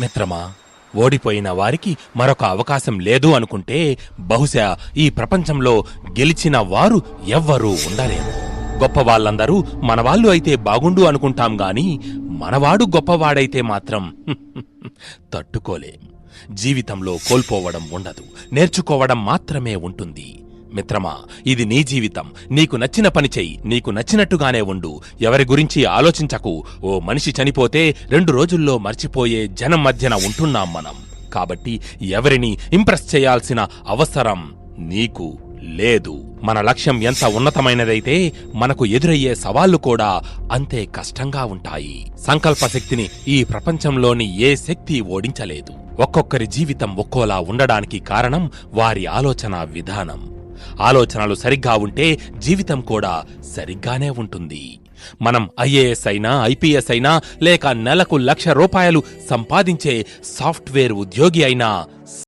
మిత్రమా, ఓడిపోయిన వారికి మరొక అవకాశం లేదు అనుకుంటే బహుశా ఈ ప్రపంచంలో గెలిచిన వారు ఎవ్వరూ ఉండలేరు. గొప్పవాళ్ళందరూ మనవాళ్ళు అయితే బాగుండు అనుకుంటాం గాని మనవాడు గొప్పవాడైతే మాత్రం తట్టుకోలేం. జీవితంలో కోల్పోవడం ఉండదు, నేర్చుకోవడం మాత్రమే ఉంటుంది. మిత్రమా, ఇది నీ జీవితం. నీకు నచ్చిన పని చెయ్యి, నీకు నచ్చినట్టుగానే ఉండు. ఎవరి గురించి ఆలోచించకు. ఓ మనిషి చనిపోతే 2 రోజుల్లో మర్చిపోయే జనం మధ్యన ఉంటున్నాం మనం. కాబట్టి ఎవరిని ఇంప్రెస్ చేయాల్సిన అవసరం నీకు లేదు. మన లక్ష్యం ఎంత ఉన్నతమైనదైతే మనకు ఎదురయ్యే సవాళ్లు కూడా అంతే కష్టంగా ఉంటాయి. సంకల్ప శక్తిని ఈ ప్రపంచంలోని ఏ శక్తి ఓడించలేదు. ఒక్కొక్కరి జీవితం ఒక్కోలా ఉండడానికి కారణం వారి ఆలోచన విధానం. ఆలోచనలు సరిగ్గా ఉంటే జీవితం కూడా సరిగ్గానే ఉంటుంది. మనం ఐఏఎస్ అయినా, ఐపీఎస్ అయినా, లేక నెలకు 1,00,000 రూపాయలు సంపాదించే సాఫ్ట్వేర్ ఉద్యోగి అయినా